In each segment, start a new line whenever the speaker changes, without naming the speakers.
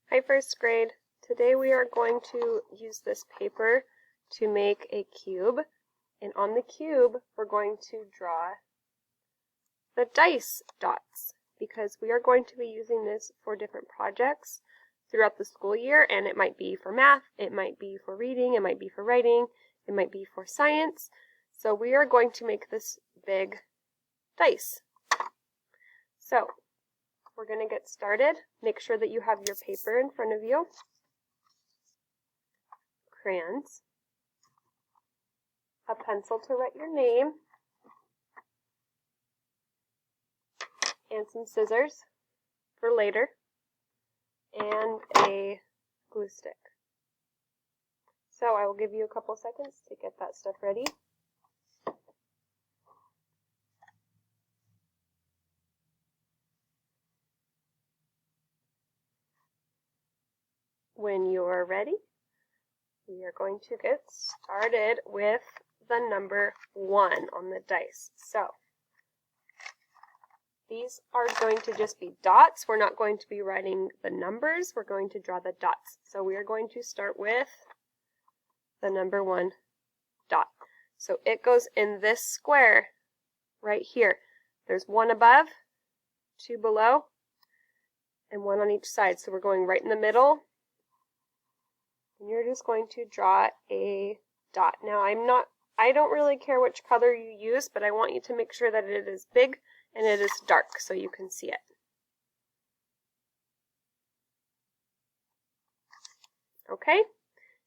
Hi first grade. Today we are going to use this paper to make a cube, and on the cube we're going to draw the dice dots because we are going to be using this for different projects throughout the school year, and it might be for math, it might be for reading, it might be for writing, it might be for science. So we are going to make this big dice. So we're going to get started. Make sure that you have your paper in front of you, crayons, a pencil to write your name, and some scissors for later, and a glue stick. So I will give you a couple seconds to get that stuff ready. When you're ready, we are going to get started with the number 1 on the dice. So these are going to just be dots. We're not going to be writing the numbers. We're going to draw the dots. So we are going to start with the number 1 dot. So it goes in this square right here. There's 1 above, 2 below, and 1 on each side. So we're going right in the middle. And you're just going to draw a dot. Now I don't really care which color you use, but I want you to make sure that it is big and it is dark so you can see it. Okay,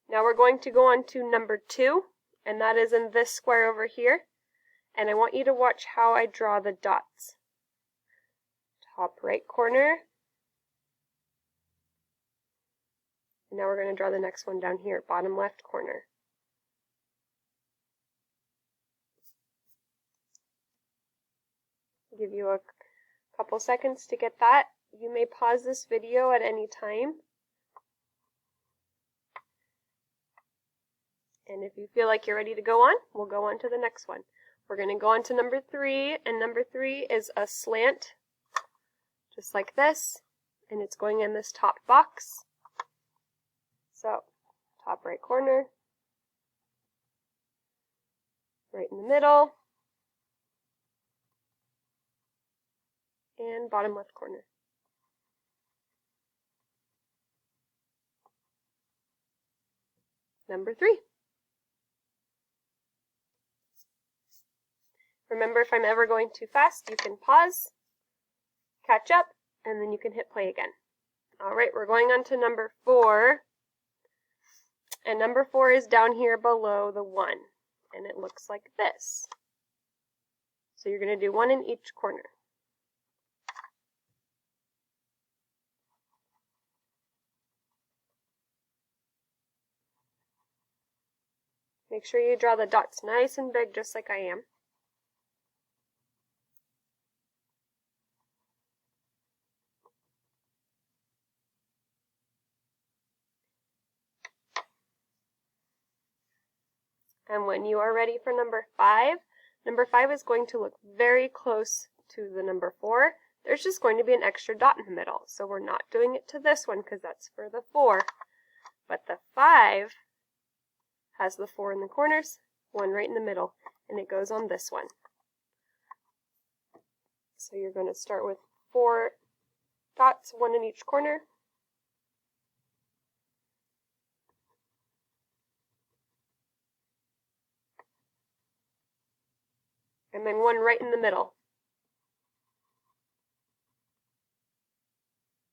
now we're going to go on to number 2, and that is in this square over here. And I want you to watch how I draw the dots. Top right corner. And now we're going to draw the next one down here, bottom left corner. I'll give you a couple seconds to get that. You may pause this video at any time. And if you feel like you're ready to go on, we'll go on to the next one. We're going to go on to number 3, and number 3 is a slant, just like this, and it's going in this top box. So, top right corner, right in the middle, and bottom left corner. Number 3. Remember, if I'm ever going too fast, you can pause, catch up, and then you can hit play again. Alright, we're going on to number 4. And number 4 is down here below the 1. And it looks like this. So you're going to do 1 in each corner. Make sure you draw the dots nice and big, just like I am. And when you are ready for number 5 is going to look very close to the number 4. There's just going to be an extra dot in the middle. So we're not doing it to this one because that's for the 4. But the 5 has the 4 in the corners, 1 right in the middle, and it goes on this one. So you're going to start with 4 dots, 1 in each corner. And then 1 right in the middle.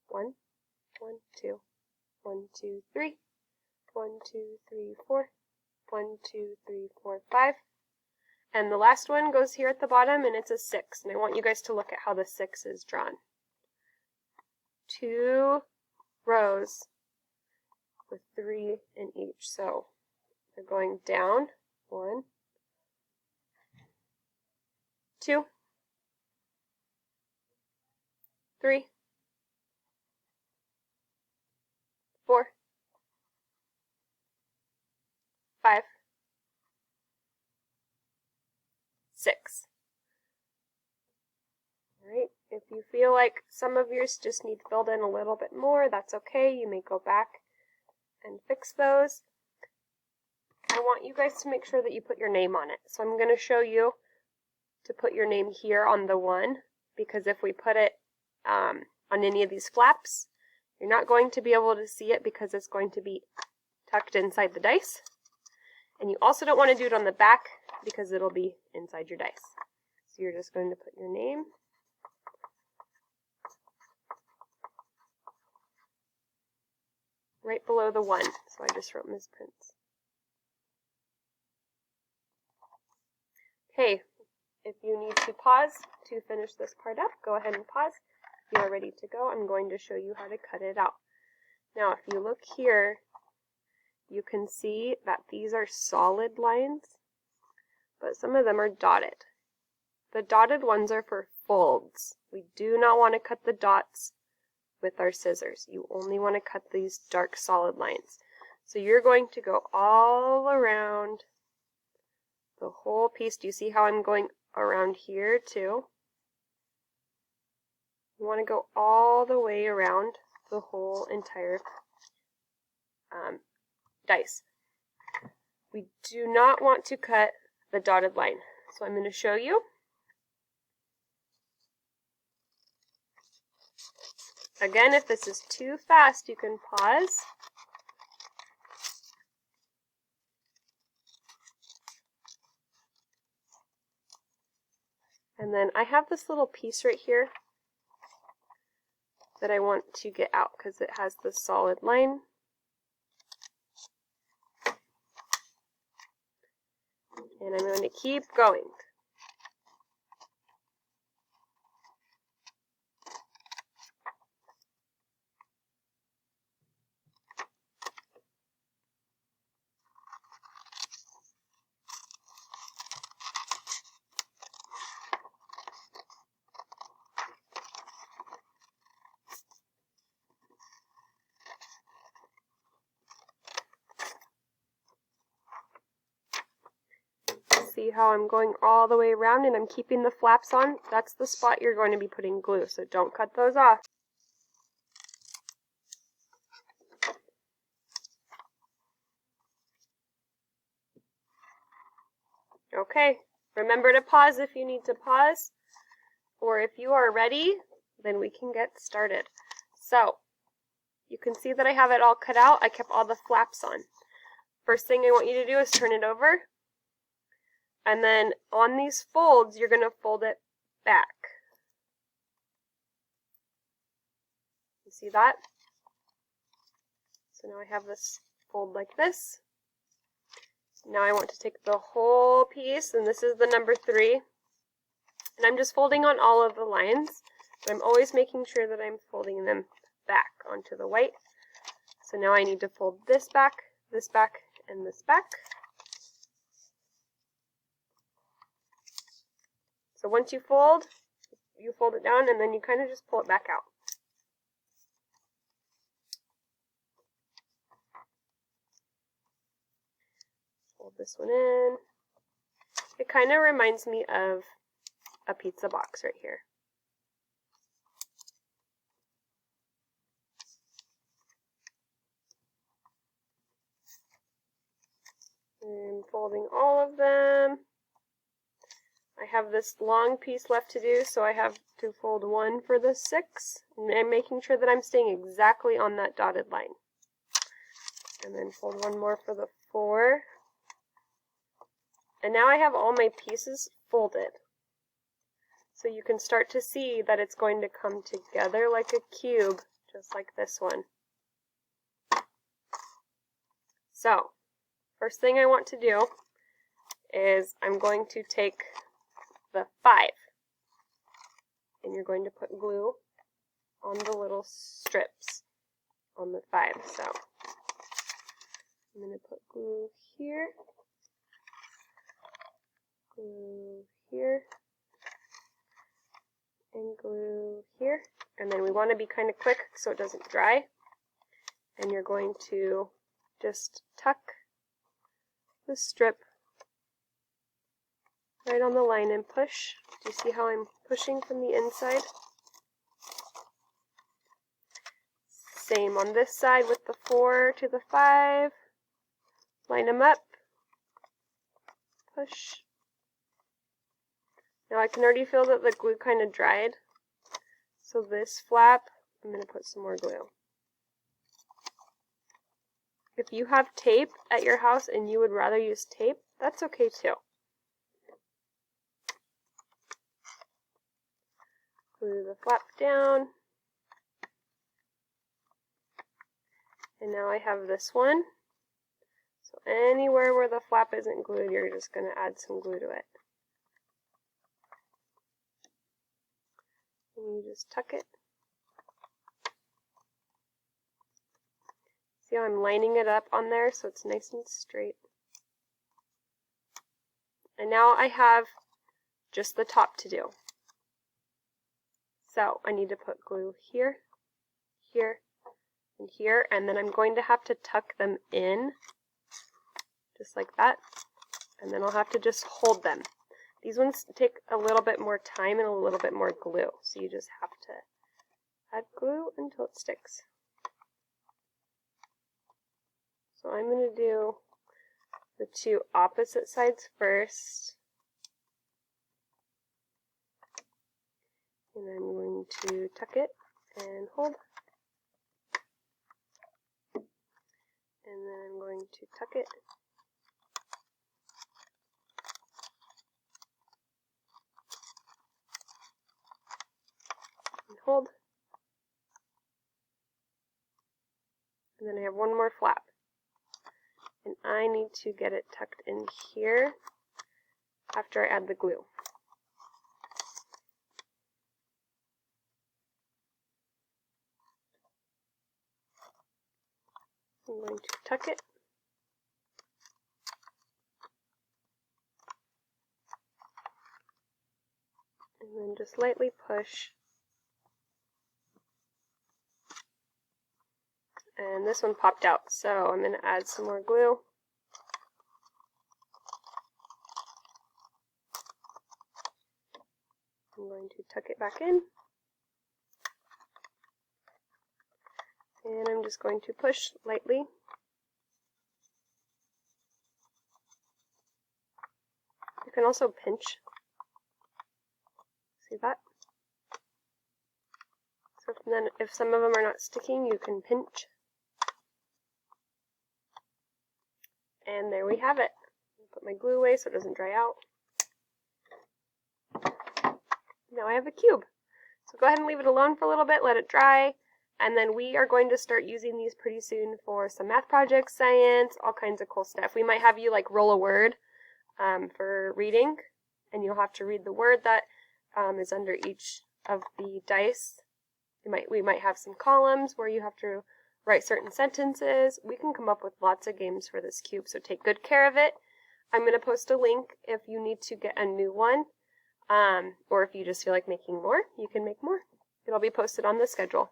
1, 1, 2, 1, 2, 3, 1, 2, 3, 4, 1, 2, 3, 4, 5. And the last one goes here at the bottom, and it's a 6. And I want you guys to look at how the 6 is drawn. 2 rows with 3 in each. So they're going down, 1, 2, 3, 4, 5, 6. Alright, If you feel like some of yours just need filled in a little bit more, that's okay. You may go back and fix those. I want you guys to make sure that you put your name on it. So I'm going to show you to put your name here on the 1, because if we put it on any of these flaps, you're not going to be able to see it because it's going to be tucked inside the dice. And you also don't want to do it on the back because it'll be inside your dice. So you're just going to put your name right below the 1. So I just wrote Ms. Prince. Okay, if you need to pause to finish this part up, go ahead and pause. If you are ready to go, I'm going to show you how to cut it out. Now, if you look here, you can see that these are solid lines, but some of them are dotted. The dotted ones are for folds. We do not want to cut the dots with our scissors. You only want to cut these dark solid lines. So you're going to go all around the whole piece. Do you see how I'm going around here too? You want to go all the way around the whole entire dice. We do not want to cut the dotted line. So I'm going to show you. Again, if this is too fast, you can pause. And then I have this little piece right here that I want to get out because it has the solid line. And I'm going to keep going. See how I'm going all the way around and I'm keeping the flaps on? That's the spot you're going to be putting glue, so don't cut those off. Okay, remember to pause if you need to pause, or if you are ready, then we can get started. So, you can see that I have it all cut out. I kept all the flaps on. First thing I want you to do is turn it over. And then on these folds, you're going to fold it back. You see that? So now I have this fold like this. Now I want to take the whole piece, and this is the number 3. And I'm just folding on all of the lines, but I'm always making sure that I'm folding them back onto the white. So now I need to fold this back, and this back. So once you fold it down, and then you kind of just pull it back out. Fold this one in. It kind of reminds me of a pizza box right here. And folding all of them. I have this long piece left to do, so I have to fold one for the 6, and I'm making sure that I'm staying exactly on that dotted line. And then fold one more for the 4. And now I have all my pieces folded. So you can start to see that it's going to come together like a cube, just like this one. So, first thing I want to do is I'm going to take the 5, and you're going to put glue on the little strips on the 5. So I'm going to put glue here, glue here, and glue here. And then we want to be kind of quick so it doesn't dry. And you're going to just tuck the strip right on the line and push. Do you see how I'm pushing from the inside? same on this side with the 4 to the 5. Line them up. Push. Now I can already feel that the glue kind of dried. So this flap, I'm going to put some more glue. If you have tape at your house and you would rather use tape, that's okay too. Glue the flap down. And now I have this one. So anywhere where the flap isn't glued, you're just going to add some glue to it. And you just tuck it. See how I'm lining it up on there so it's nice and straight. And now I have just the top to do. So I need to put glue here, here, and here, and then I'm going to have to tuck them in, just like that, and then I'll have to just hold them. These ones take a little bit more time and a little bit more glue, so you just have to add glue until it sticks. So I'm going to do the two opposite sides first. And I'm going to tuck it and hold. And then I'm going to tuck it. And hold. And then I have one more flap. And I need to get it tucked in here after I add the glue. I'm going to tuck it. And then just lightly push. And this one popped out, so I'm going to add some more glue. I'm going to tuck it back in. And I'm just going to push lightly. You can also pinch. See that? So then if some of them are not sticking, you can pinch. And there we have it. Put my glue away so it doesn't dry out. Now I have a cube. So go ahead and leave it alone for a little bit, let it dry, and then we are going to start using these pretty soon for some math projects, science, all kinds of cool stuff. We might have you like roll a word for reading, and you'll have to read the word that is under each of the dice. We might have some columns where you have to write certain sentences. We can come up with lots of games for this cube, so take good care of it. I'm going to post a link if you need to get a new one, or if you just feel like making more, you can make more. It'll be posted on the schedule.